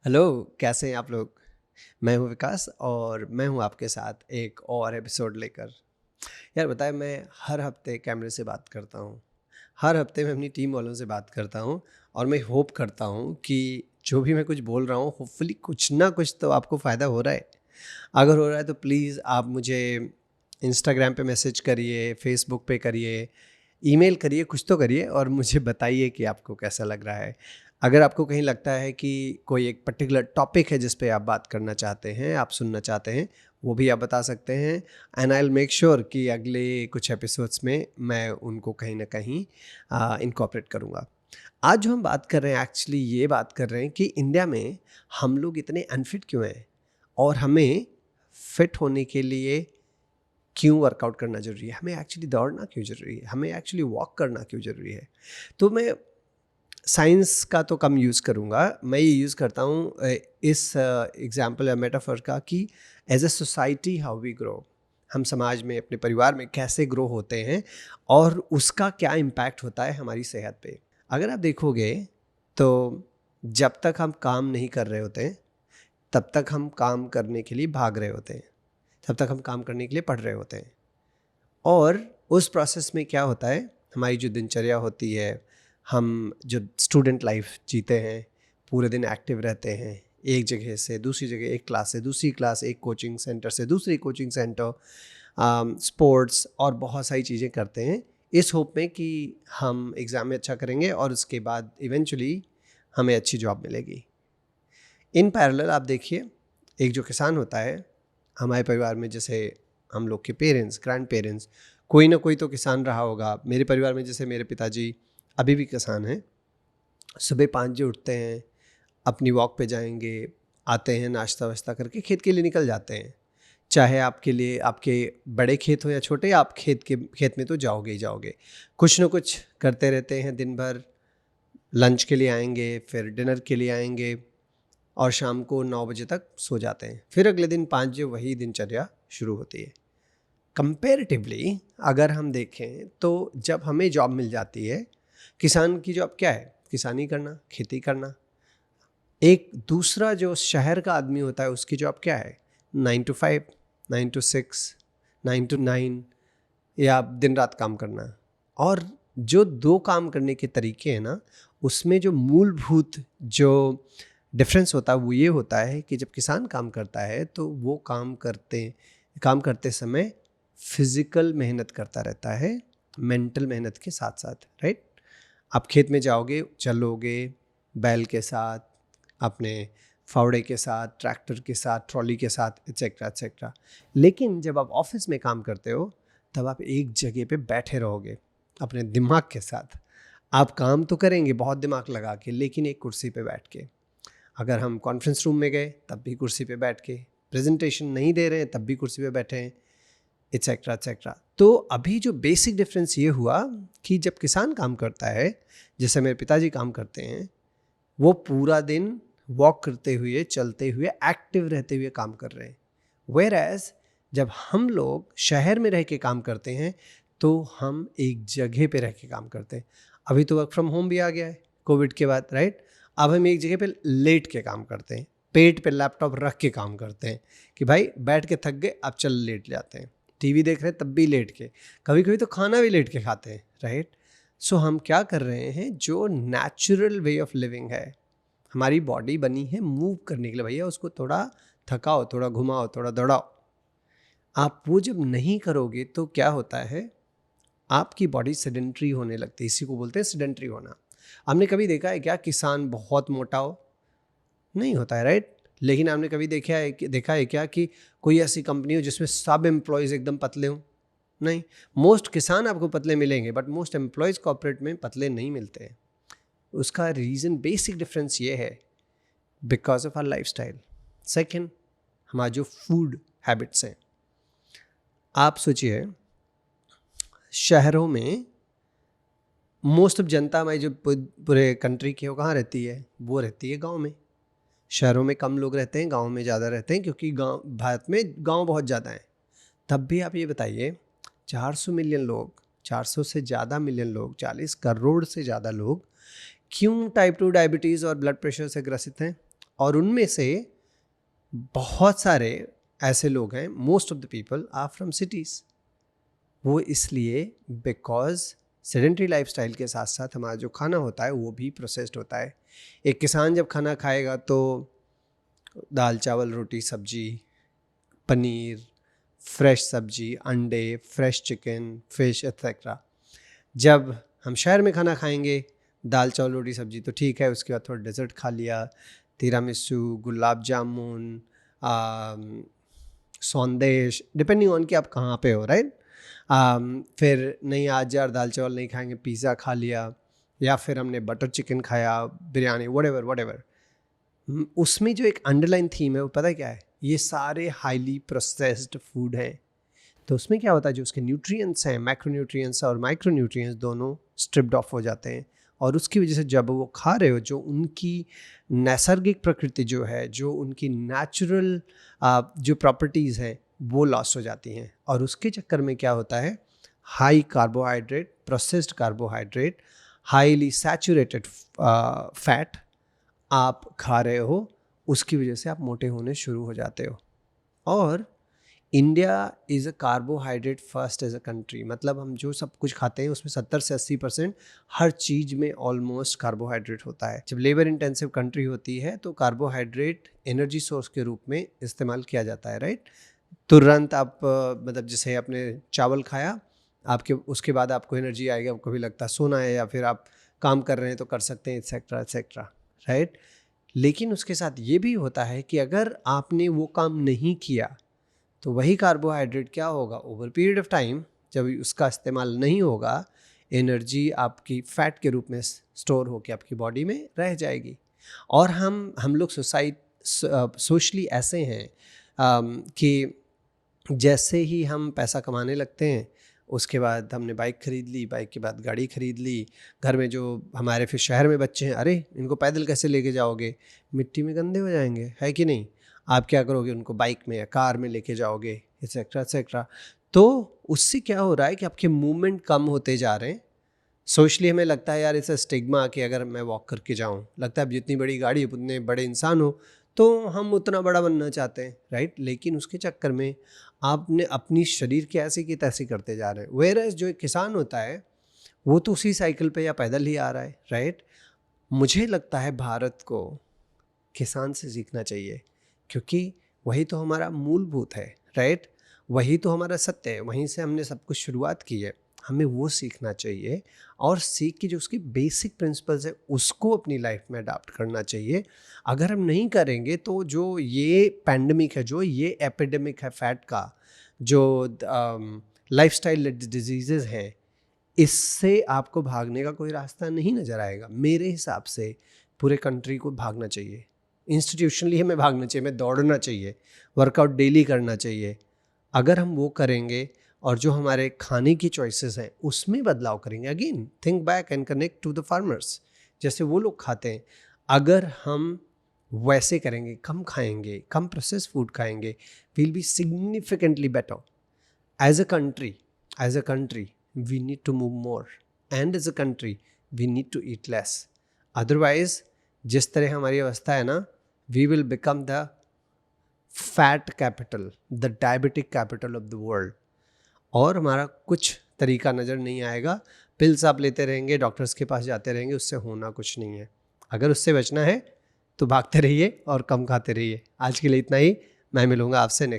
Hello, कैसे हैं आप लोग? मैं हूं विकास और मैं हूं आपके साथ एक और एपिसोड लेकर। यार बताएं, मैं हर हफ्ते कैमरे से बात करता हूं। हर हफ्ते मैं अपनी टीम वालों से बात करता हूं और मैं होप करता हूं कि जो भी मैं कुछ बोल रहा हूं होपफुली कुछ ना कुछ तो आपको फ़ायदा हो रहा है। अगर हो रहा है तो प्लीज़ आप मुझे इंस्टाग्राम पे मैसेज करिए, फेसबुक पे करिए, ईमेल करिए, कुछ तो करिए और मुझे बताइए कि आपको कैसा लग रहा है। अगर आपको कहीं लगता है कि कोई एक पर्टिकुलर टॉपिक है जिस पे आप बात करना चाहते हैं, आप सुनना चाहते हैं, वो भी आप बता सकते हैं and I will make sure कि अगले कुछ एपिसोड्स में मैं उनको कहीं ना कहीं इनकॉर्पोरेट करूँगा। आज जो हम बात कर रहे हैं, एक्चुअली ये बात कर रहे हैं कि इंडिया में हम लोग इतने अनफिट क्यों हैं और हमें फिट होने के लिए क्यों वर्कआउट करना ज़रूरी है, हमें एक्चुअली दौड़ना क्यों ज़रूरी है, हमें एक्चुअली वॉक करना क्यों ज़रूरी है। तो मैं साइंस का तो कम यूज़ करूँगा, मैं ये यूज़ करता हूँ इस एग्जाम्पल या मेटाफर का कि as a society how we grow, हम समाज में अपने परिवार में कैसे ग्रो होते हैं और उसका क्या इम्पैक्ट होता है हमारी सेहत पे। अगर आप देखोगे तो जब तक हम काम नहीं कर रहे होते तब तक हम काम करने के लिए भाग रहे होते हैं, तब तक हम काम करने के लिए पढ़ रहे होते हैं और उस प्रोसेस में क्या होता है, हमारी जो दिनचर्या होती है, हम जो स्टूडेंट लाइफ जीते हैं, पूरे दिन एक्टिव रहते हैं, एक जगह से दूसरी जगह, एक क्लास से दूसरी क्लास, एक कोचिंग सेंटर से दूसरी कोचिंग सेंटर, स्पोर्ट्स और बहुत सारी चीज़ें करते हैं इस होप में कि हम एग्ज़ाम में अच्छा करेंगे और उसके बाद इवेंचुअली हमें अच्छी जॉब मिलेगी। इन पैरेलल आप देखिए, एक जो किसान होता है हमारे परिवार में, जैसे हम लोग के पेरेंट्स, ग्रैंड पेरेंट्स, कोई ना कोई तो किसान रहा होगा। मेरे परिवार में जैसे मेरे पिताजी अभी भी किसान हैं। सुबह 5 बजे उठते हैं, अपनी वॉक पे जाएंगे, आते हैं, नाश्ता वाश्ता करके खेत के लिए निकल जाते हैं। चाहे आपके लिए आपके बड़े खेत हो या छोटे, आप खेत में तो जाओगे ही जाओगे। कुछ ना कुछ करते रहते हैं दिन भर। लंच के लिए आएंगे, फिर डिनर के लिए आएंगे और शाम को 9 बजे तक सो जाते हैं। फिर अगले दिन 5 बजे वही दिनचर्या शुरू होती है। कंपैरेटिवली अगर हम देखें तो जब हमें जॉब मिल जाती है, किसान की जॉब क्या है? किसानी करना, खेती करना। एक दूसरा जो शहर का आदमी होता है उसकी जॉब क्या है? 9 to 5, 9 to 6, 9 to 9, या दिन रात काम करना। और जो दो काम करने के तरीके हैं ना, उसमें जो मूलभूत जो डिफरेंस होता है वो ये होता है कि जब किसान काम करता है तो वो काम करते समय फिजिकल मेहनत करता रहता है, मेंटल मेहनत के साथ साथ, राइट? आप खेत में जाओगे, चलोगे बैल के साथ, अपने फावड़े के साथ, ट्रैक्टर के साथ, ट्रॉली के साथ, एट्सेट्रा एट्सेट्रा। लेकिन जब आप ऑफिस में काम करते हो तब आप एक जगह पे बैठे रहोगे अपने दिमाग के साथ। आप काम तो करेंगे बहुत दिमाग लगा के, लेकिन एक कुर्सी पे बैठ के। अगर हम कॉन्फ्रेंस रूम में गए तब भी कुर्सी पे बैठ के, प्रेजेंटेशन नहीं दे रहे हैं तब भी कुर्सी पे बैठे हैं, एट्सेट्रा एट्सेट्रा। तो अभी जो बेसिक डिफरेंस ये हुआ कि जब किसान काम करता है, जैसे मेरे पिताजी काम करते हैं, वो पूरा दिन वॉक करते हुए, चलते हुए, एक्टिव रहते हुए काम कर रहे हैं। वेयर एज जब हम लोग शहर में रह के काम करते हैं तो हम एक जगह पे रह के काम करते हैं। अभी तो वर्क फ्रॉम होम भी आ गया है कोविड के बाद, राइट? अब हम एक जगह पे लेट के काम करते हैं, पेट पे लैपटॉप रख के काम करते हैं कि भाई बैठ के थक गए, अब चल लेट जाते हैं। टीवी देख रहे हैं तब भी लेट के, कभी कभी तो खाना भी लेट के खाते हैं, राइट? सो हम क्या कर रहे हैं, जो नेचुरल वे ऑफ लिविंग है, हमारी बॉडी बनी है मूव करने के लिए, भैया उसको थोड़ा थकाओ, थोड़ा घुमाओ, थोड़ा दौड़ाओ। आप वो जब नहीं करोगे तो क्या होता है, आपकी बॉडी सेडेंट्री होने लगती है। इसी को बोलते हैं सेडेंट्री होना। आपने कभी देखा है क्या किसान बहुत मोटा हो? नहीं होता है, राइट? लेकिन आपने कभी देखा है क्या कि कोई ऐसी कंपनी हो जिसमें सब एम्प्लॉयज़ एकदम पतले हों? नहीं। मोस्ट किसान आपको पतले मिलेंगे बट मोस्ट एम्प्लॉयज़ कॉर्पोरेट में पतले नहीं मिलते हैं। उसका रीज़न, बेसिक डिफरेंस ये है, because of our life style. Second, हमारा जो फूड हैबिट्स हैं। आप सोचिए, शहरों में मोस्ट ऑफ जनता हमारी जो पूरे कंट्री की, वो कहाँ रहती है? वो रहती है गांव में। शहरों में कम लोग रहते हैं, गांव में ज़्यादा रहते हैं, क्योंकि गांव, भारत में गांव बहुत ज़्यादा हैं। तब भी आप ये बताइए, 400 मिलियन लोग, 400 से ज़्यादा मिलियन लोग, 40 करोड़ से ज़्यादा लोग क्यों टाइप 2 डायबिटीज़ और ब्लड प्रेशर से ग्रसित हैं? और उनमें से बहुत सारे ऐसे लोग हैं, most of the people are from cities. वो इसलिए बिकॉज सेडेंटरी लाइफस्टाइल के साथ साथ हमारा जो खाना होता है वो भी प्रोसेस्ड होता है। एक किसान जब खाना खाएगा तो दाल चावल रोटी सब्जी, पनीर, फ्रेश सब्जी, अंडे, फ्रेश चिकन, फिश एक्सेट्रा। जब हम शहर में खाना खाएंगे दाल चावल रोटी सब्जी तो ठीक है, उसके बाद थोड़ा डेजर्ट खा लिया, tiramisu, gulab jamun, sandesh, depending on कि आप कहाँ पे हो, राइट। फिर नहीं आज यार दाल चावल नहीं खाएंगे, पिज़्ज़ा खा लिया, या फिर हमने बटर चिकन खाया, बिरयानी, व्हाटएवर व्हाटएवर। उसमें जो एक अंडरलाइन थीम है वो पता है क्या है? ये सारे हाईली प्रोसेस्ड फूड हैं। तो उसमें क्या होता है, जो उसके न्यूट्रिएंट्स हैं, मैक्रोन्यूट्रिएंट्स और माइक्रोन्यूट्रिएंट्स दोनों स्ट्रिप्ड ऑफ हो जाते हैं। और उसकी वजह से जब वो खा रहे हो, जो उनकी नैसर्गिक प्रकृति जो है, जो उनकी नेचुरल जो प्रॉपर्टीज़ हैं वो लॉस हो जाती हैं। और उसके चक्कर में क्या होता है, high carbohydrate, processed carbohydrate, highly saturated fat आप खा रहे हो, उसकी वजह से आप मोटे होने शुरू हो जाते हो। और India is a carbohydrate first as a country, मतलब हम जो सब कुछ खाते हैं उसमें 70 से 80% हर चीज़ में ऑलमोस्ट कार्बोहाइड्रेट होता है। जब लेबर इंटेंसिव कंट्री होती है तो कार्बोहाइड्रेट एनर्जी सोर्स के रूप में इस्तेमाल किया जाता है, राइट। तुरंत आप मतलब जैसे आपने चावल खाया, आपके उसके बाद आपको एनर्जी आएगी, आपको भी लगता है सोना है, या फिर आप काम कर रहे हैं तो कर सकते हैं, एक्सेट्रा एक्सेट्रा, राइट। लेकिन उसके साथ ये भी होता है कि अगर आपने वो काम नहीं किया तो वही कार्बोहाइड्रेट क्या होगा, ओवर पीरियड ऑफ टाइम जब उसका इस्तेमाल नहीं होगा, एनर्जी आपकी फैट के रूप में स्टोर होकर आपकी बॉडी में रह जाएगी। और हम लोग सोशली ऐसे हैं कि जैसे ही हम पैसा कमाने लगते हैं, उसके बाद हमने बाइक खरीद ली, बाइक के बाद गाड़ी खरीद ली, घर में जो हमारे फिर शहर में बच्चे हैं, अरे इनको पैदल कैसे लेके जाओगे, मिट्टी में गंदे हो जाएंगे, है कि नहीं। आप क्या करोगे, उनको बाइक में या कार में लेके जाओगे, एक्सेट्रा एक्सेट्रा। तो उससे क्या हो रहा है कि आपके मूवमेंट कम होते जा रहे हैं। सोशली हमें लगता है यार इसे स्टिग्मा कि अगर मैं वॉक करके जाऊँ, लगता है जितनी बड़ी गाड़ी उतने बड़े इंसान हो, तो हम उतना बड़ा बनना चाहते हैं, राइट। लेकिन उसके चक्कर में आपने अपनी शरीर की ऐसी की तैसी करते जा रहे हैं। वेयरएज़ जो एक किसान होता है वो तो उसी साइकिल पे या पैदल ही आ रहा है, राइट। मुझे लगता है भारत को किसान से सीखना चाहिए, क्योंकि वही तो हमारा मूलभूत है, राइट। वही तो हमारा सत्य है, वहीं से हमने सब कुछ शुरुआत की है। हमें वो सीखना चाहिए और सीख के जो उसकी बेसिक प्रिंसिपल्स है उसको अपनी लाइफ में अडाप्ट करना चाहिए। अगर हम नहीं करेंगे तो जो ये पैंडमिक है, जो ये एपिडेमिक है फैट का, जो लाइफस्टाइल डिजीज़ेज़ हैं, इससे आपको भागने का कोई रास्ता नहीं नज़र आएगा। मेरे हिसाब से पूरे कंट्री को भागना चाहिए, इंस्टीट्यूशनली हमें भागना चाहिए, हमें दौड़ना चाहिए, वर्कआउट डेली करना चाहिए। अगर हम वो करेंगे और जो हमारे खाने की चॉइसेस हैं उसमें बदलाव करेंगे, again think back and connect to the farmers, जैसे वो लोग खाते हैं, अगर हम वैसे करेंगे, कम खाएंगे, कम प्रोसेस फूड खाएंगे, will be significantly better. As a country we need to move more, and as a country we need to eat less. Otherwise जिस तरह हमारी अवस्था है ना, we will become the fat capital, the diabetic capital of the world. और हमारा कुछ तरीका नज़र नहीं आएगा, पिल्स आप लेते रहेंगे, डॉक्टर्स के पास जाते रहेंगे, उससे होना कुछ नहीं है। अगर उससे बचना है तो भागते रहिए और कम खाते रहिए। आज के लिए इतना ही, मैं मिलूँगा आपसे नेक्स्ट।